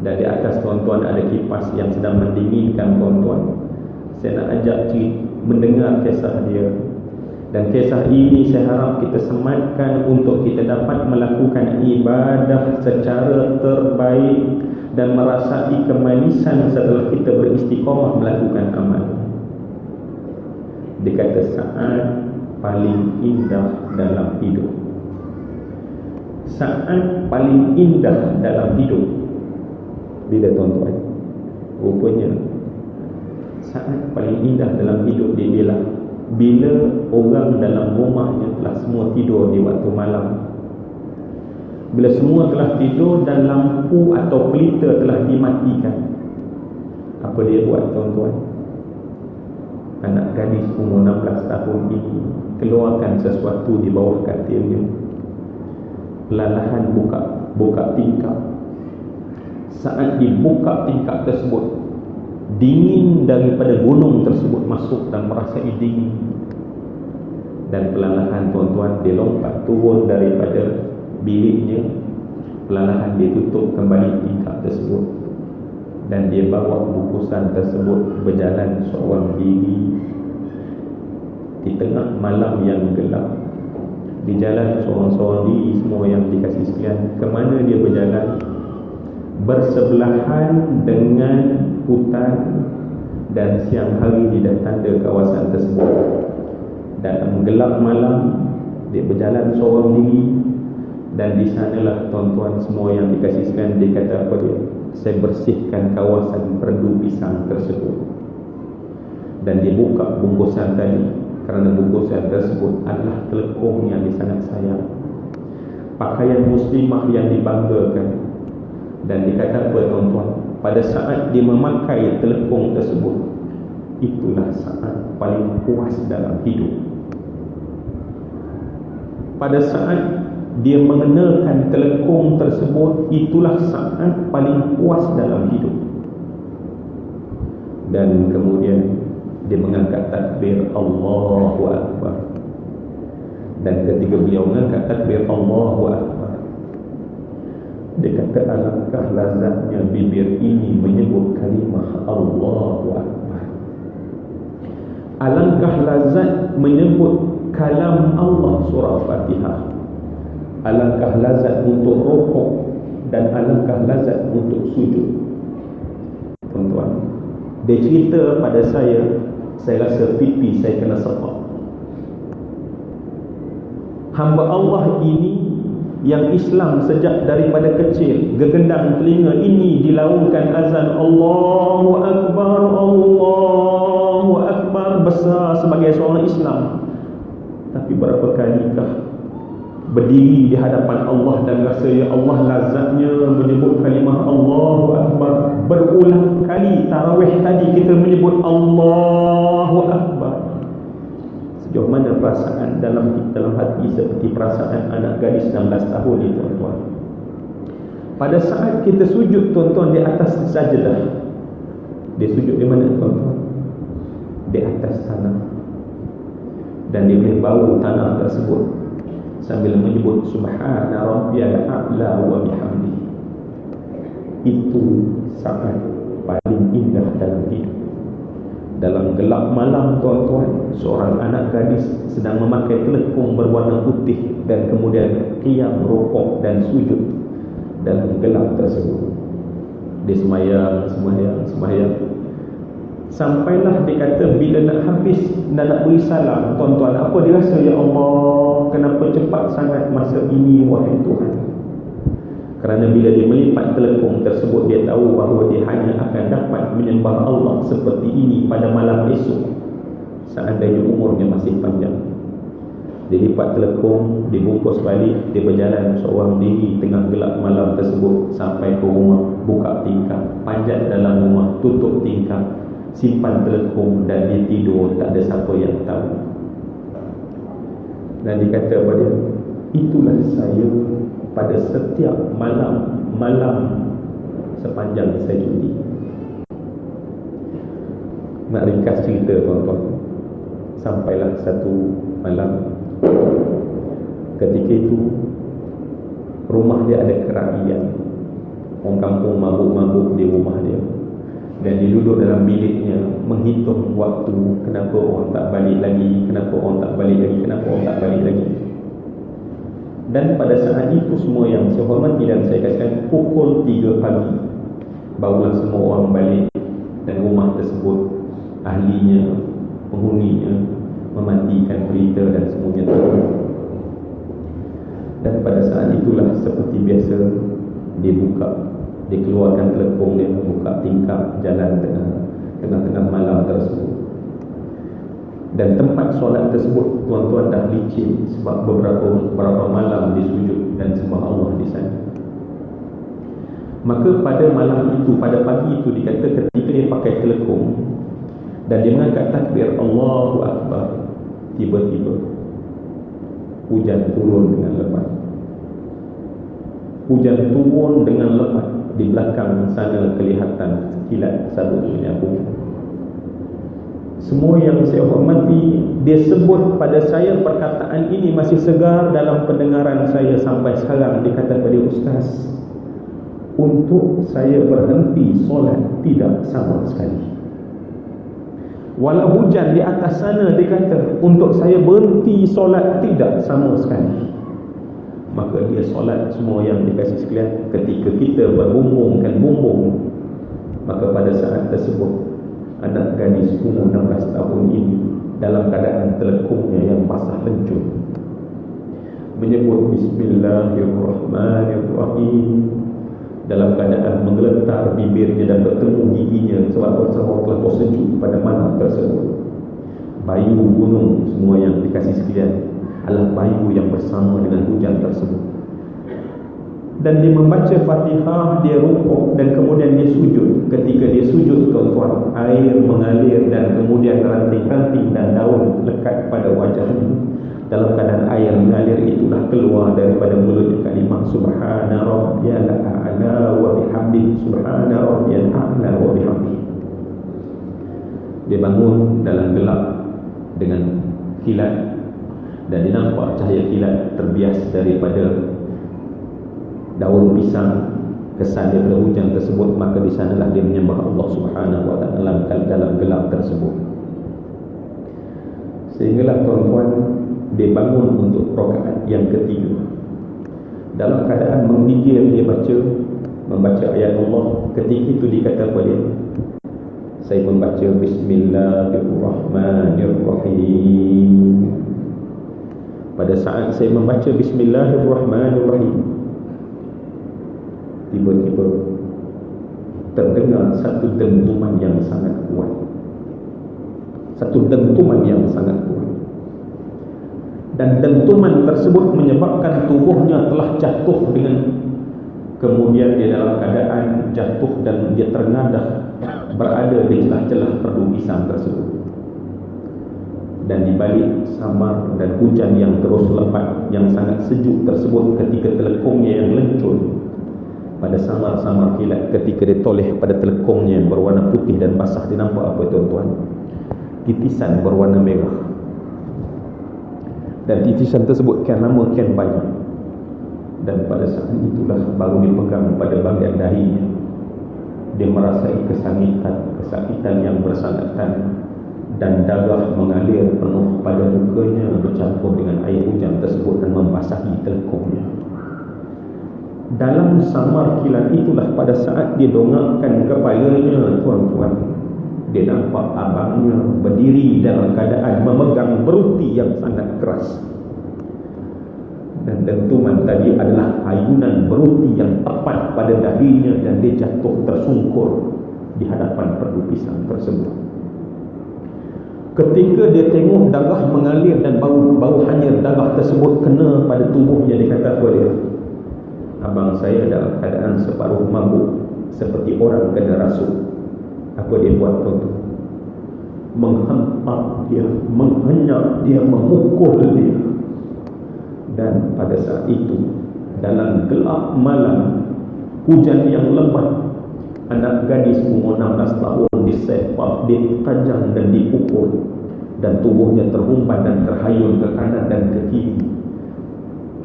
dan di atas tuan-tuan ada kipas yang sedang mendinginkan tuan-tuan. Saya nak ajak mendengar kisah dia. Dan kisah ini saya harap kita sematkan untuk kita dapat melakukan ibadah secara terbaik dan merasai kemanisan setelah kita beristiqamah melakukan amal. Dia kata saat paling indah dalam hidup. Saat paling indah dalam hidup bila, tuan-tuan? Rupanya saat paling indah dalam hidup dia bila orang dalam rumahnya telah semua tidur di waktu malam. Bila semua telah tidur dan lampu atau pelita telah dimatikan, apa dia buat, tuan-tuan? Anak gadis umur 16 tahun ini keluarkan sesuatu di bawah katilnya, perlahan buka tingkap. Saat dibuka tingkap tersebut, dingin daripada gunung tersebut masuk dan merasai dingin. Dan perlahan, tuan-tuan, dia lompat turun daripada biliknya. Perlahan dia tutup kembali tingkap tersebut, dan dia bawa bungkusan tersebut berjalan seorang diri di tengah malam yang gelap. Di jalan seorang-seorang diri, semua yang dikasih sekalian. Kemana dia berjalan? Bersebelahan dengan hutan, dan siang hari dia dah tanda kawasan tersebut. Dalam gelap malam dia berjalan seorang diri, dan di sanalah, tuan-tuan semua yang dikasih sekalian, dia kata apa dia? Saya bersihkan kawasan perdu pisang tersebut. Dan dia buka bungkusan tadi, kerana bungkusan tersebut adalah telekung yang dia sangat sayang, pakaian muslimah yang dibanggakan. Dan dikata apa, tuan-tuan? Pada saat dia memakai telekung tersebut, itulah saat paling puas dalam hidup. Pada saat dia mengenakan telekung tersebut, itulah saat paling puas dalam hidup. Dan kemudian dia mengangkat takbir Allahu Akbar. Dan ketika beliau mengangkat takbir Allahu Akbar, dia kata, alangkah lazatnya bibir ini menyebut kalimah Allahu Akbar. Alangkah lazat menyebut kalam Allah surah Fatihah. alangkah lazat untuk rukuk dan alangkah lazat untuk sujud. Tuan-tuan, dia cerita pada saya rasa pipi saya kena sepak. Hamba Allah ini yang Islam sejak daripada kecil, gegendang telinga ini dilaungkan azan Allahu Akbar, Allahu Akbar, besar sebagai seorang Islam. Tapi berapa kalikah berdiri di hadapan Allah dan rasa ya Allah lazatnya menyebut kalimah Allahu Akbar. Berulang kali tarawih tadi kita menyebut Allahu Akbar. Sejauh mana perasaan dalam hati seperti perasaan anak gadis 16 tahun itu, tuan-tuan. Pada saat kita sujud, tuan-tuan, di atas sajdah, dia sujud di mana, tuan-tuan? Di atas tanah. Dan dia boleh bau tanah tersebut sambil menyebut Subhana Rabbiyal A'la wa bihamdihi. Itu saat paling indah dalam hidup. Dalam gelap malam, tuan-tuan, seorang anak gadis sedang memakai telekung berwarna putih dan kemudian qiyam, rukuk dan sujud dalam gelap tersebut. Dia sembahyang. Sampailah dia kata bila nak habis dan nak beri salam, tuan-tuan, apa dia rasa? Ya Allah, kenapa cepat sangat masa ini, wahai Tuhan? Kerana bila dia melipat telekung tersebut, dia tahu bahawa dia hanya akan dapat menyembah Allah seperti ini pada malam esok, seandainya umurnya masih panjang. Dia lipat telekung, dia bungkus balik, dia berjalan seorang diri tengah gelap malam tersebut sampai ke rumah, buka tingkap, panjat dalam rumah, tutup tingkap, simpan telekung dan dia tidur, tak ada siapa yang tahu. Dan dia kata pada dia, itulah saya pada setiap malam sepanjang saya cuti. Nak ringkas cerita, tuan-tuan, sampailah satu malam, ketika itu rumah dia ada kerahian. Orang kampung mabuk-mabuk di rumah dia, dan dia duduk dalam biliknya menghitung waktu. Kenapa orang tak balik lagi? Kenapa orang tak balik lagi? Kenapa orang tak balik lagi? Dan pada saat itu semua yang saya hormati dan saya katakan, pukul 3 pagi barulah semua orang balik dan rumah tersebut, ahlinya, penghuninya mematikan berita dan semuanya turun. Dan pada saat itulah seperti biasa dia keluarkan telekung dia, buka tingkap, jalan tengah-tengah malam tersebut. Dan tempat solat tersebut, tuan-tuan, dah licin sebab beberapa malam dia sujud dan sembah Allah di sana. Maka pada malam itu, pada pagi itu, dikata ketika dia pakai telekung dan dia mengangkat takbir Allahu Akbar, tiba-tiba hujan turun dengan lebat. Hujan turun dengan lebat. Di belakang sana kelihatan kilat sabut menyambung. Semua yang saya hormati, dia sebut pada saya perkataan ini masih segar dalam pendengaran saya sampai sekarang. Dia kata pada ustaz, untuk saya berhenti solat tidak sama sekali. Walau hujan di atas sana, dia kata, untuk saya berhenti solat tidak sama sekali. Maka dia solat. Semua yang dikasih sekalian, ketika kita berbumbungkan bumbung, maka pada saat tersebut anak gadis umur 16 tahun ini dalam keadaan telekungnya yang basah lencur menyebut Bismillahirrahmanirrahim dalam keadaan menggeletar bibirnya dan bertemu giginya sebab telah bersejuk pada malam tersebut. Bayu gunung, semua yang dikasih sekalian, adalah bayu yang bersama dengan hujan tersebut. Dan dia membaca Fatihah, dia rukuk dan kemudian dia sujud. Ketika dia sujud, tuan-tuan, air mengalir dan kemudian ranting-ranting dan daun lekat pada wajahnya. Dalam keadaan air mengalir itulah keluar daripada mulut kalimah Subhana Rabbiyal A'la wa bihamdihi, Subhana Rabbiyal A'la wa bihamdihi. Dia bangun dalam gelap dengan kilat, dan dia nampak cahaya kilat terbias daripada daun pisang kesan daripada hujan tersebut. Maka di sanalah dia menyembah Allah Subhanahu wa ta'ala dalam gelap tersebut. Sehinggalah, tuan-tuan, dia bangun untuk rakaat yang ketiga. Dalam keadaan menggigil dia membaca ayat Allah. Ketika itu dikata kepada dia, saya membaca Bismillahirrahmanirrahim. Pada saat saya membaca Bismillahirrahmanirrahim, tiba-tiba terdengar satu dentuman yang sangat kuat. Satu dentuman yang sangat kuat. Dan dentuman tersebut menyebabkan tubuhnya telah jatuh kemudian dia dalam keadaan jatuh dan dia terngadah berada di celah-celah perdu pisang tersebut. Dan di balik samar dan hujan yang terus lebat yang sangat sejuk tersebut, ketika telekungnya yang lencur pada samar-samar kilat, ketika dia toleh pada telekungnya yang berwarna putih dan basah, dia nampak apa tuan-tuan? Titisan berwarna merah. Dan titisan tersebut kian lama kian banyak. Dan pada saat itulah baru dipegang pada bahagian dahinya. Dia merasai kesakitan yang bersangatan, dan darah mengalir penuh pada mukanya bercampur dengan air hujan tersebut dan membasahi telekungnya. Dalam samar kilat itulah pada saat dia dongakkan kepalanya, tuan-tuan, dia nampak abangnya berdiri dalam keadaan memegang beruti yang sangat keras. Dan dentuman tadi adalah ayunan beruti yang tepat pada dahinya, dan dia jatuh tersungkur di hadapan perdu pisang tersebut. Ketika dia tengok darah mengalir dan bau hanyir darah tersebut kena pada tubuhnya, dia kata kepada dia, abang saya dalam keadaan separuh mabuk seperti orang kena rasuk. Apa dia buat tuan-tuan? Menghentak dia, menghenyak dia, memukul dia. Dan pada saat itu, dalam gelap malam, hujan yang lebat, anak gadis umur 16 tahun disepak, ditajam dan dipukul, dan tubuhnya terhumpan dan terhayun ke kanan dan ke kiri.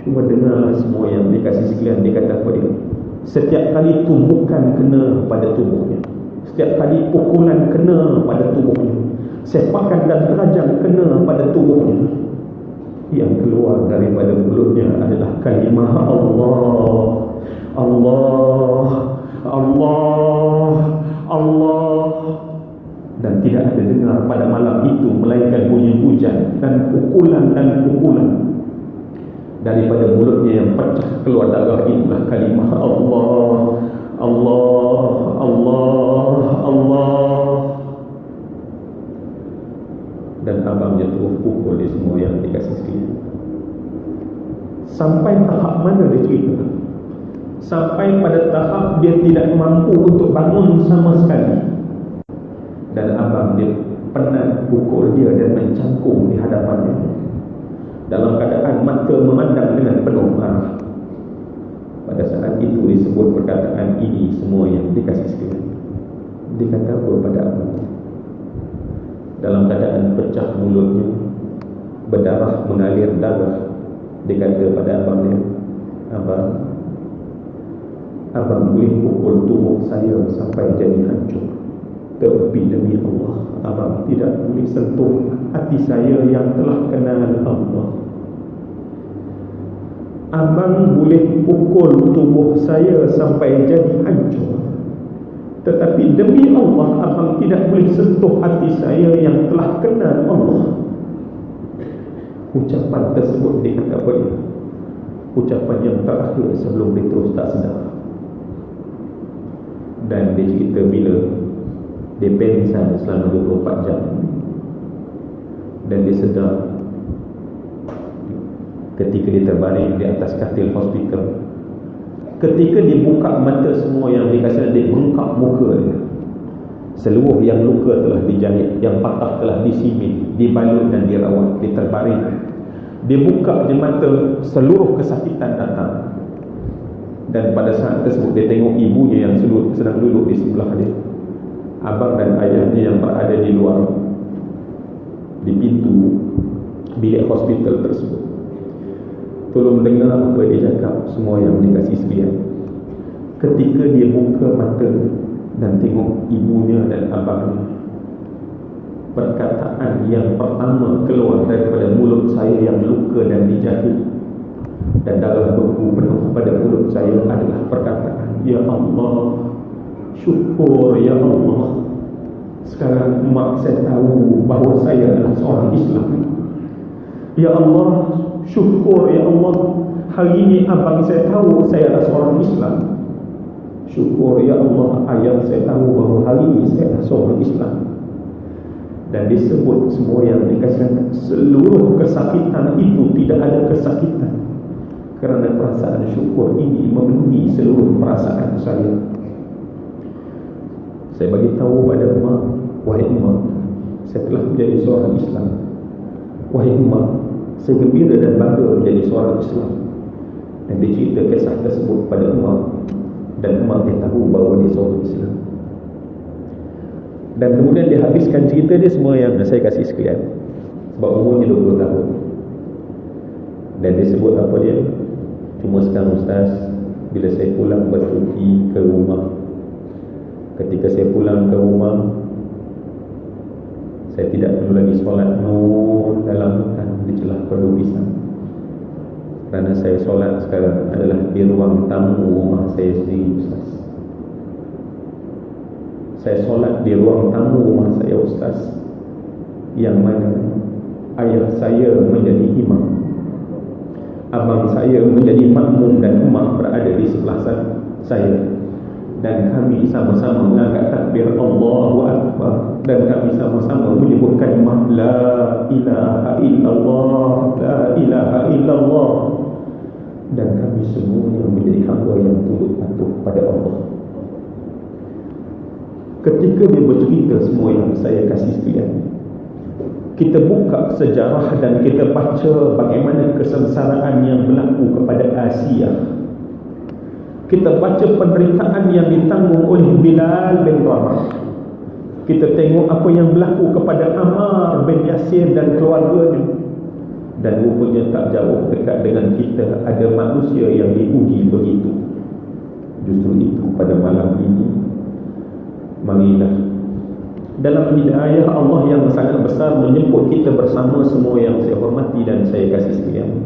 Cuma dengarlah semua yang dikasih sekalian, dia kata kepada dia, setiap kali tumbukan kena pada tubuhnya, setiap kali pukulan kena pada tubuhnya, sepakan dan terajam kena pada tubuhnya, yang keluar daripada mulutnya adalah kalimah Allah, Allah, Allah, Allah. Dan tidak ada dengar pada malam itu melainkan bunyi hujan dan pukulan daripada mulutnya yang pecah keluar darah. Itulah kalimah Allah, Allah, Allah, Allah. Dan abangnya terus pukul dia semua yang dikasih sekalian. Sampai tahap mana dia cerita? Sampai pada tahap dia tidak mampu untuk bangun sama sekali. Dan abang dia penat pukul dia dan mencangkung di hadapannya, dalam keadaan mata memandang dengan penuh marah. Pada saat itu disebut perkataan ini semua yang dikasih sekalian. Dia kata apa pada abang? Dalam keadaan pecah mulutnya, berdarah mengalir darah, dia kata pada abang dia, abang boleh pukul tubuh saya sampai jadi hancur, tapi demi Allah, abang tidak boleh sentuh hati saya yang telah kenal Allah. Abang boleh pukul tubuh saya sampai jadi hancur, tetapi demi Allah, abang tidak boleh sentuh hati saya yang telah kenal Allah. Ucapan tersebut dikata apa dia? Ucapan yang terakhir sebelum dia terus tak sedar. Dan dia cerita bila dia pingsan selama 24 jam, dan dia sedar ketika dia terbaring di atas katil hospital. Ketika dia buka mata, semua yang dikasih dia bengkak muka dia. Seluruh yang luka telah dijahit, yang patah telah disimit, dibalut dan dirawat. Dia terbaring, dia buka je mata, seluruh kesakitan datang. Dan pada saat tersebut dia tengok ibunya yang sedang duduk di sebelah dia, abang dan ayahnya yang berada di luar, di pintu bilik hospital tersebut. Tolong dengar apa dia cakap, semua yang dikasih sekalian. Ketika dia buka mata dan tengok ibunya dan abangnya, perkataan yang pertama keluar daripada mulut saya yang luka dan dijahit dan darah beku penuh pada mulut saya adalah perkataan, ya Allah, syukur ya Allah, sekarang mak saya tahu bahawa saya adalah seorang Islam. Ya Allah, syukur ya Allah, hari ini abang saya tahu saya adalah seorang Islam. Syukur ya Allah, ayah saya tahu bahawa hari ini saya adalah seorang Islam. Dan disebut semua yang dikasihkan, seluruh kesakitan itu tidak ada kesakitan, kerana perasaan syukur ini memenuhi seluruh perasaan saya. Saya bagi tahu pada mak, wahai mak, saya telah menjadi seorang Islam. Wahai mak, saya gembira dan bangga menjadi seorang Islam. Dan dia cerita kisah tersebut pada mak, dan mak dia tahu bahawa dia seorang Islam. Dan kemudian dia habiskan cerita dia semua yang saya kasih sekalian, sebab umurnya 20 tahun. Dan dia sebut apa dia, cuma sekarang Ustaz, bila saya pulang bercuti ke rumah, ketika saya pulang ke rumah, saya tidak perlu lagi solat nur dalam hutan di celah perdu pisang, kerana saya solat sekarang adalah di ruang tamu rumah saya sendiri Ustaz. Saya solat di ruang tamu rumah saya Ustaz, yang mana ayah saya menjadi imam, abang saya menjadi makmum, dan emak berada di sebelah saya. Dan kami sama-sama mengangkat takbir Allahu Akbar, dan kami sama-sama menyebutkan kalimah la ilaha illallah, la ilaha illallah. Dan kami semuanya menjadi hamba yang tunduk patuh pada Allah. Ketika dia bercerita semua yang saya kasih sekalian, kita buka sejarah dan kita baca bagaimana kesengsaraan yang berlaku kepada Asia. Kita baca penderitaan yang ditanggung oleh Bilal bin Rabah. Kita tengok apa yang berlaku kepada Ammar bin Yasir dan keluarganya. Dan rupanya tak jauh dekat dengan kita ada manusia yang diuji begitu. Justru itu pada malam ini, marilah dalam hidayah Allah yang sangat besar menyebut kita bersama semua yang saya hormati dan saya kasih sekalian.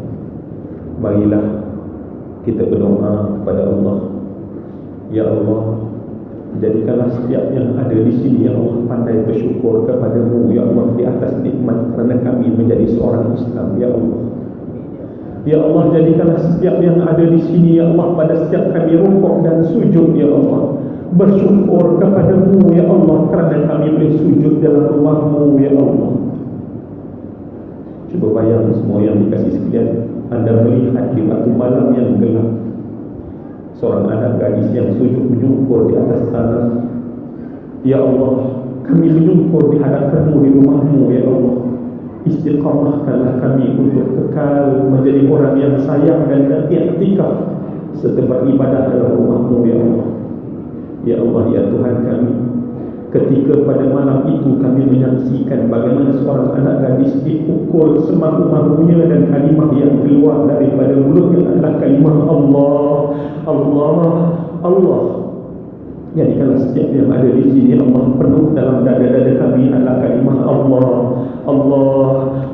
Marilah kita berdoa kepada Allah. Ya Allah, jadikanlah setiap yang ada di sini, ya Allah, pandai bersyukur kepadamu, ya Allah, di atas nikmat kerana kami menjadi seorang Islam, ya Allah. Ya Allah, jadikanlah setiap yang ada di sini, ya Allah, pada setiap kami rukuk dan sujud, ya Allah, bersyukur kepadamu, ya Allah, kerana kami boleh sujud dalam rumahmu, ya Allah. Cuba bayang semua yang dikasih sekalian, anda melihat di waktu malam yang gelap, seorang anak gadis yang sujud menyungkur di atas tanah. Ya Allah, kami menyungkur di hadapanmu di rumahmu, ya Allah. Istiqamahkanlah kami untuk kekal menjadi orang yang sayang dan i'tikaf serta beribadah dalam rumahmu, ya Allah. Ya Allah, ya Tuhan kami, ketika pada malam itu kami menyaksikan bagaimana seorang anak gadis dipukul semahu-mahunya dan kalimah yang keluar daripada mulutnya adalah kalimah Allah, Allah, Allah. Jadikanlah setiap yang ada di sini, Allah, penuh dalam dada-dada kami adalah kalimah Allah, Allah,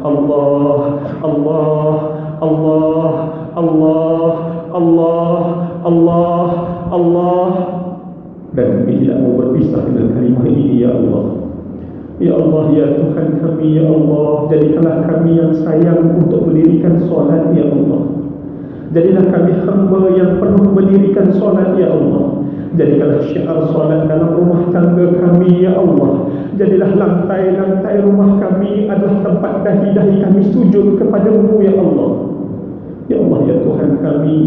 Allah, Allah, Allah, Allah, Allah, Allah, Allah. Dan kami tidak mau berpisah dengan kalimah ini, ya Allah. Ya Allah, ya Tuhan kami, ya Allah, jadikanlah kami yang sayang untuk mendirikan solat, ya Allah. Jadilah kami hamba yang penuh mendirikan solat, ya Allah. Jadikanlah syiar solat dalam rumah tangga kami, ya Allah. Jadilah lantai-lantai rumah kami adalah tempat dahi-dahi kami sujud kepadamu, ya Allah. Ya Allah, ya Tuhan kami,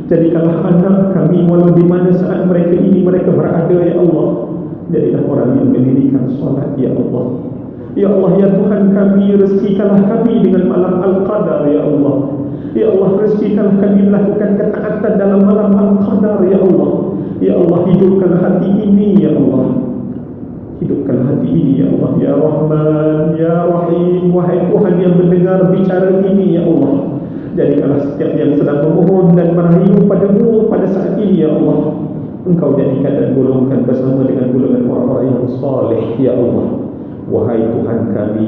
jadikanlah anak kami walau di mana saat mereka ini mereka berada, ya Allah, jadilah orang yang mendirikan solat, ya Allah. Ya Allah, ya Tuhan kami, rezekikanlah kami dengan malam Al-Qadar, ya Allah. Ya Allah, rezekikanlah kami melakukan ketaatan dalam malam Al-Qadar, ya Allah. Ya Allah, hidupkan hati ini, ya Allah. Hidupkan hati ini, ya Allah. Ya Rahman, ya Rahim, wahai Tuhan yang mendengar bicara ini, ya Allah. Jadikanlah setiap yang sedang memohon dan merayu padamu pada saat ini, ya Allah, Engkau jadikan dan golongkan bersama dengan golongan orang-orang yang saleh, ya Allah. Wahai Tuhan kami,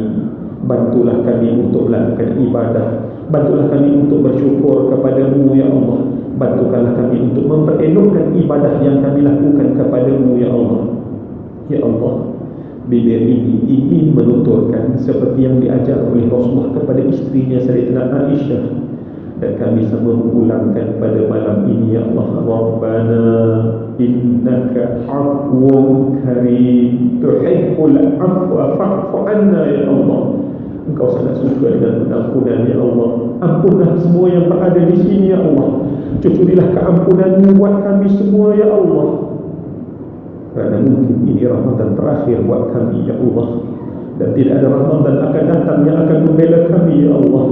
bantulah kami untuk melakukan ibadah, bantulah kami untuk bersyukur kepada-Mu ya Allah, bantukanlah kami untuk memperelokkan ibadah yang kami lakukan kepada-Mu ya Allah. Ya Allah, bibir ini ingin menuturkan seperti yang diajar oleh Rasulullah kepada isterinya Sayyidatina Aisyah, dan kami semua mengulangkan pada malam ini ya Allah. Rabbana innaka afuwun karim tuhibbul afwa fa'fu anna ya Allah. Engkau sangat suka dengan pengampunan ya Allah. Ampunlah semua yang berada di sini ya Allah. Cucurilah keampunan-Mu buat kami semua ya Allah. Kerana mungkin ini Ramadan terakhir buat kami ya Allah, dan tidak ada Ramadan akan datang yang akan membela kami ya Allah.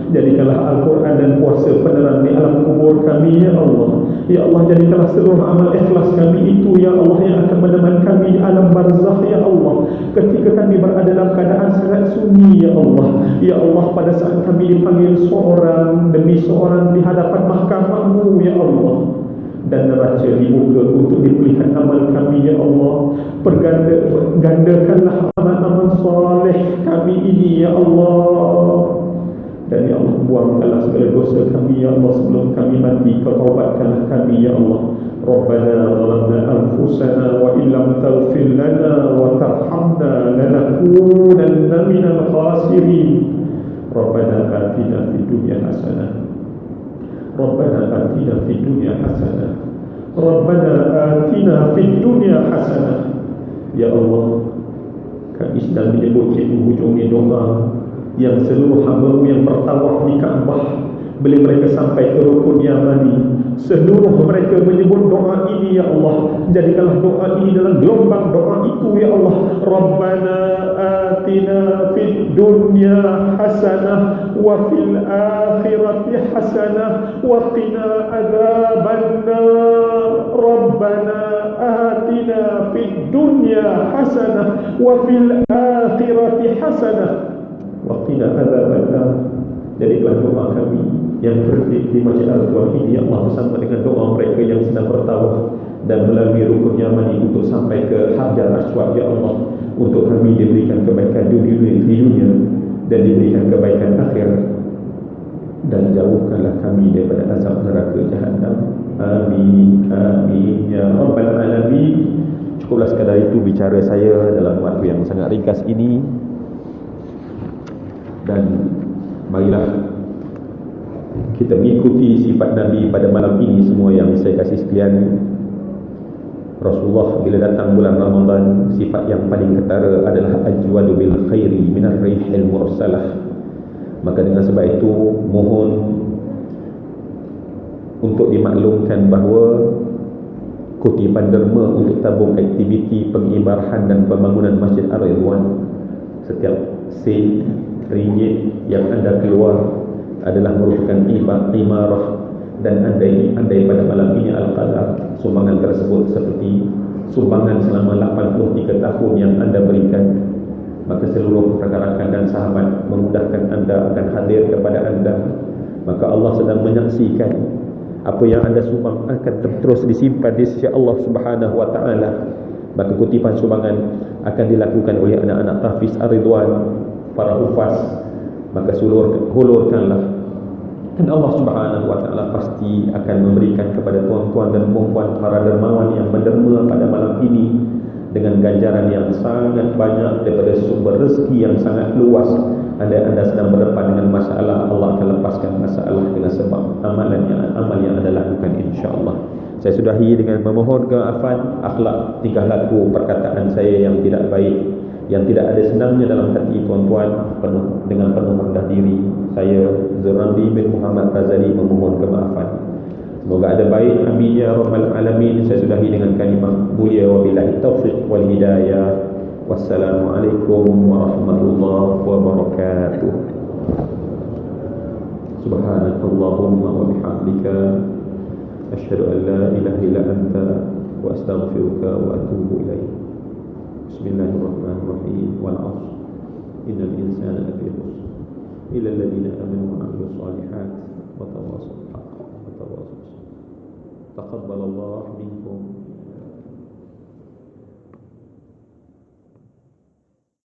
Jadikanlah Al-Quran dan puasa penerang di alam kubur kami ya Allah. Ya Allah, jadikanlah seluruh amal ikhlas kami itu ya Allah yang akan menemani kami di alam barzakh ya Allah, ketika kami berada dalam keadaan sangat sunyi ya Allah. Ya Allah, pada saat kami dipanggil seorang demi seorang di hadapan mahkamah-Mu ya Allah, dan neraca dibuka untuk dipulihkan amal kami ya Allah. Gandakanlah amal-amal soleh kami ini ya Allah. Dan ya Allah, buangkanlah segala dosa kami ya Allah sebelum kami mati. Kau taubatkanlah kami ya Allah. Rabbana zalamna anfusana wa illam taghfir lana wa tarhamna lanakunanna minal khasirin. Rabbana atina fid dunya hasanah, Rabbana atina fid dunya hasanah, Rabbana atina fid dunya hasanah. Ya Allah, kami sedang menyebut hujung doa yang seluruh hamba-Mu yang bertawaf di Kaabah, bila mereka sampai ke Rukun Yamani, seluruh mereka menyebut doa ini ya Allah. Jadikanlah doa ini dalam gelombang doa itu ya Allah. Rabbana atina fid dunya hasanah wa fil akhirati hasanah wa qina adzabannar. Rabbana atina fid dunya hasanah wa fil akhirati hasanah wa qina adzabannar. Jadilah doa kami yang berdiri di Masjid Al-Quran ini ya Allah bersama dengan doa mereka yang sedang bertawaf dan melalui Rukun Yamani untuk sampai ke Hajar Aswad ya Allah, untuk kami diberikan kebaikan di dunia dan diberikan kebaikan akhir, dan jauhkanlah kami daripada azab neraka Jahannam. Amin amin ya rabbal alamin. Cukuplah sekadar itu bicara saya dalam waktu yang sangat ringkas ini, dan marilah kita mengikuti sifat Nabi pada malam ini semua yang saya kasih sekalian. Rasulullah bila datang bulan Ramadan, sifat yang paling ketara adalah ajwadu bil khairi minar rihil mursalah. Maka dengan sebab itu mohon untuk dimaklumkan bahawa kutipan derma untuk tabung aktiviti pengibarahan dan pembangunan Masjid Ar-Ridwan, setiap sen ringgit yang anda keluar adalah merupakan imarah, dan andai pada malam ini Al-Qadar sumbangan tersebut seperti sumbangan selama 83 tahun yang anda berikan, maka seluruh rakan-rakan dan sahabat memudahkan anda akan hadir kepada anda. Maka Allah sedang menyaksikan apa yang anda sumbang akan terus disimpan di sisi Allah Subhanahu wa taala. Maka kutipan sumbangan akan dilakukan oleh anak-anak tahfiz Ar-Ridwan, para hufaz. Maka hulurkanlah, dan Allah Subhanahu wa taala pasti akan memberikan kepada tuan-tuan dan puan-puan para dermawan yang menderma pada malam ini dengan ganjaran yang sangat banyak daripada sumber rezeki yang sangat luas. Andai anda sedang berdepan dengan masalah, Allah akan lepaskan masalah dengan sebab amal yang anda lakukan insya-Allah. Saya sudahi dengan memohon keafan akhlak, tingkah laku, perkataan saya yang tidak baik, yang tidak ada senangnya dalam hati tuan-tuan, dengan penuh rendah diri, saya Zuramli bin Muhammad Razali memohon kemaafan. Semoga ada baik. Amin ya rabbal alamin. Saya sudahi dengan kalimah mulia, wabillahi taufiq wal hidayah. Wassalamualaikum warahmatullahi wabarakatuh. Subhanakallahumma wa bihamdika asyhadu an la ilaha illa anta wa astaghfiruka wa atubu ilaik. Bismillahirrahmanirrahim. Wal 'ashr innal insana lafi khusr illa alladhina amanu wa 'amilus shalihat wa tawassaw bil haqqi wa tawassaw bis sabr. Taqabbalallahu minkum